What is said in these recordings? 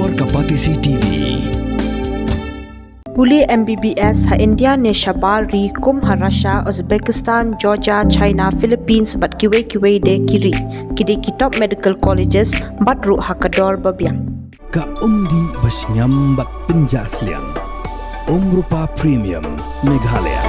और Kapatisi TV. Puli MBBS ha India ne Shabal ri kum ha Russia, Uzbekistan, Georgia, China, Philippines bat kiwe de kiri. Kidi ki top medical colleges bat ru ha kador babiang. Ka umdi basnyam bat penjasliang. Rupa Premium Meghalaya.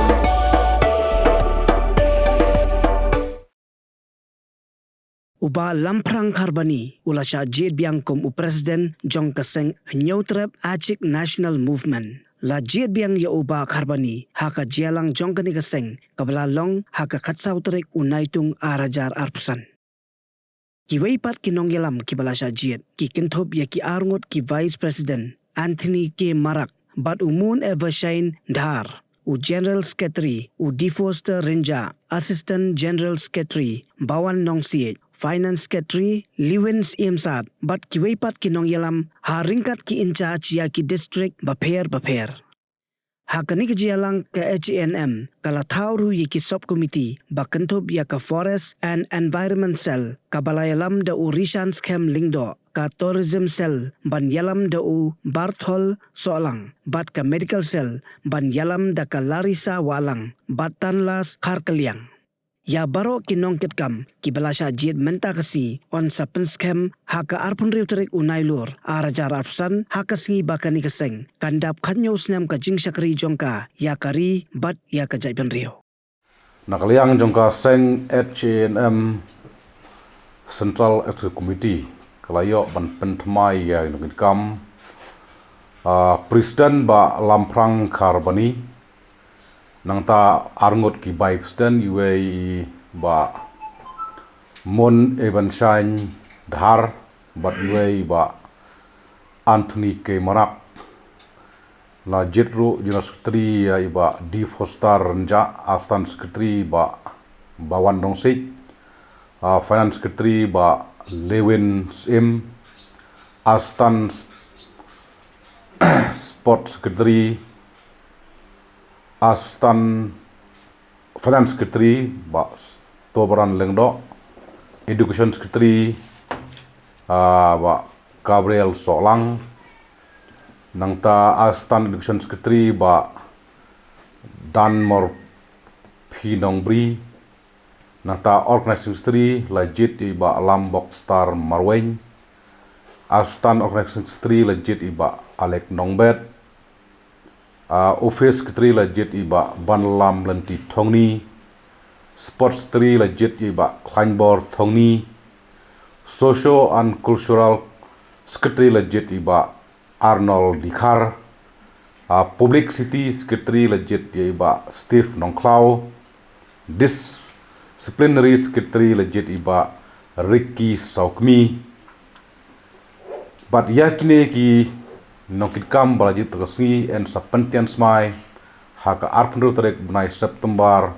Uba Lamphrang Kharbani ulasha Jied Biang kum President Jong Kaseng nyautrep Achik National Movement. La Jied Biang ya uba Kharbani haka jialang Jong Kani Kaseng kabla long haka khatsau trek unaitung arajar arpusan. Kiweipat kinong yalam kibalasha Jied ki kinthop ya ki arngot ki Vice President Anthony K. Marak bat umun Evershine Dhar u General Secretary u Defoster Rinja Assistant General Secretary Bawan Nongsiet Finance Secretary Liwins Imsat bat kiweipat kinong yalam haringkat ki in charge ya ki district baper hakani kejialang ke HNM kala thauru yi ki subcommittee bakantop ya ka Forest and Environment Cell kabalayalam da u Rishan Scam Lingdo ka Tourism Cell ban yalam da u Barthol Solang bat ka Medical Cell ban yalam da ka Larissa Walang bat Tanlas Kharkaliang. Ya baro kinong kitkam kibalasha Jied menta kasi on sa penskem haka arpun riutrik unailur arajar arpsan haka singi bakani kaseng kandap kanyo snam ka jing syakri jongka ya kari bat ya ka jaiban rio. Nakaliang jongka seng HNM Central Executive Committee kalayo ban pentamai ya kitkam Presiden ba Lamphrang Kharbani nang ta arngot ki bai Presiden UAE ba Mon Evanshine Dhar bat UAE ba Anthony K. Marak la Jedro General Secretary ya iba Defoster Rinja Assistant Secretary ba Bawan Nongsiet Finance Secretary ba Lewin Sim Assistant Sport Secretary Assistant Finance Secretary ba Tobaran Lengdo Education Secretary ba Gabriel Solang nangta Assistant Education Secretary ba Danmor Pinongbri nangta Organizing Secretary legit ba Lambok Star Marweng Assistant Organizing Secretary legit ba Alek Nongbet Office Secretary legit iba Banlam Lenti Thongni Sports Secretary legit iba Kleinbor Thongni Social and Cultural Secretary legit iba Arnold Dikhar Public City Secretary legit iba Steve Nongklau Disciplinary Secretary legit iba Ricky Saukmi But yakine ki nongkit kam balajit terkesni en sapentian smai haka arpendro terek benai September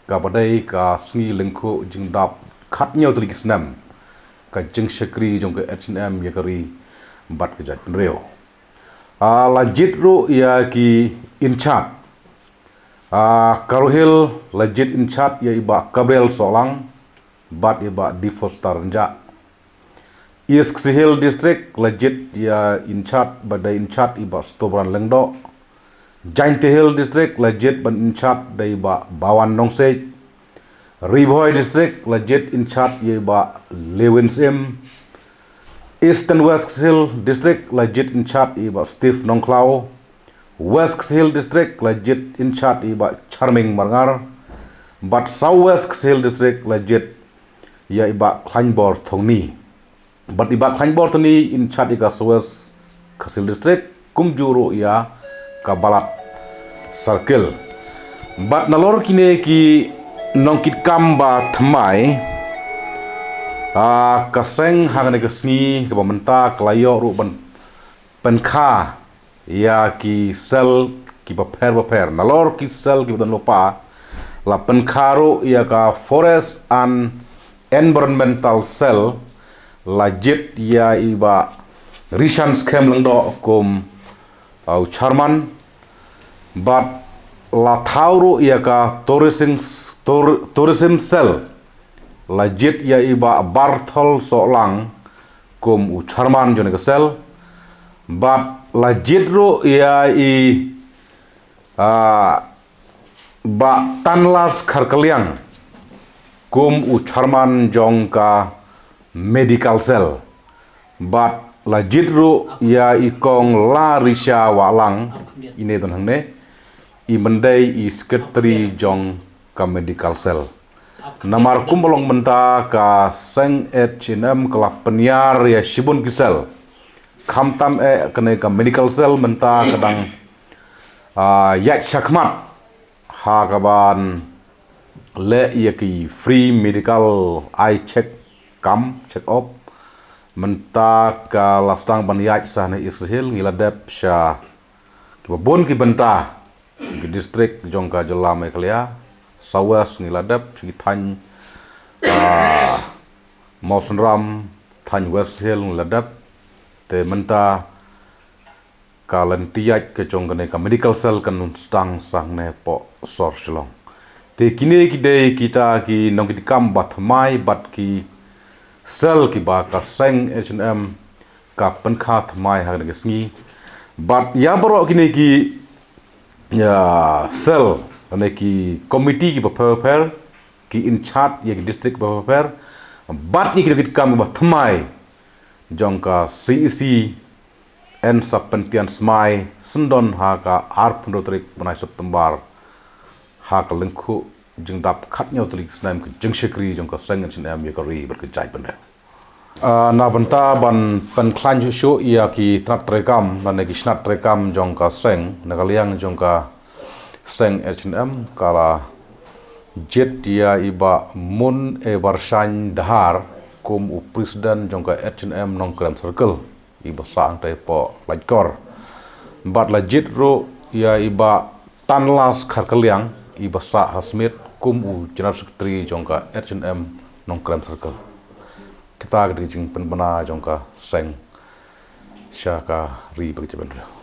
ka badai ka sngi lengko jingdap khatnyo trik snam ka jing syakri jong ke HNM yakari bat ke jat penreo lajit ro ya ki inchat karohil lajit inchat ya iba Gabriel Solang bat iba Defoster Rinja East Hill District legit ya inchat badai inchat iba Stobaran Lengdo Giant Hill District legit ban inchat dai ba Bawan Nongsiet Riboy District legit inchat ya iba Lewins M East and West Hill District legit inchat iba Steve Nongklau West Hill District legit inchat iba Charming Marngar but South West Hill District legit ya iba Kleinbor Thongni But iba Kleinbor tani in chat ika Southwest Hill District kumjuro ya kabalat circle. But nalor kine ki nongkit kamba thamai kaseng hangane kesni kebamenta kelayo ru ban penkha ya ki sel ki baper nalor ki sel ki badan lupa la penkharo ya ka Forest and Environmental Cell legit ya iba Rishan Scam Lengdo kum Chairman but la thauru ya ka tourism cell legit ya iba Barthol Solang kum Chairman jone ka cell But la Jied ro ya ba tanlas kharkaliang kum u charman jong ka medical cell. But la Jied ro ya kong la risha walang ine don hangne i mendai i secretary jong ka medical cell. Namar kumbolong menta ka seng Hanm kala penyar ya shibun kisel. Khamtam kene ka medical cell menta kadang yak shakmat ha kaban le yaki free medical eye check check up menta ka lastang ban yak sahne Israel ngiladep Shah kibon ki benta ki district jongka jela Meghalaya sawas ngiladep si than Mausenram than West Hill ngiladep te menta kalan tiyak ke jongkane ka medical cell kan stang sang ne po sor shlong te kine ki de kita ki nong ki kam bat mai bat ki cell ki ba ka seng Hanm ka penkhat mai ha ne sngi bat ya bro kine ki ya cell ane ki committee ki ba per ki in charge ye ki district ba per bat ni ki kam ba thmai jongka CEC en sapentian smai sendon ha ka arpundotrik bunai September ha ka lengku jengdap khatnya tulik snaim ke jengshekri jongka seng Hanm ye kari berkejai benda na benta ban penklan shu ia ki trat rekam ban ki snat rekam jongka seng nagaliang jongka seng Hanm kala Jied dia iba mun barshan dahar kum u presiden jongka Hanm nong kram circle iba sang te po lajkor bat la Jied ro ya iba tanlas kharkaliang iba sa hasmit kum u general secretary jongka Hanm nong kram circle kita gede jing penbana jongka seng Shah ka ri berjalan.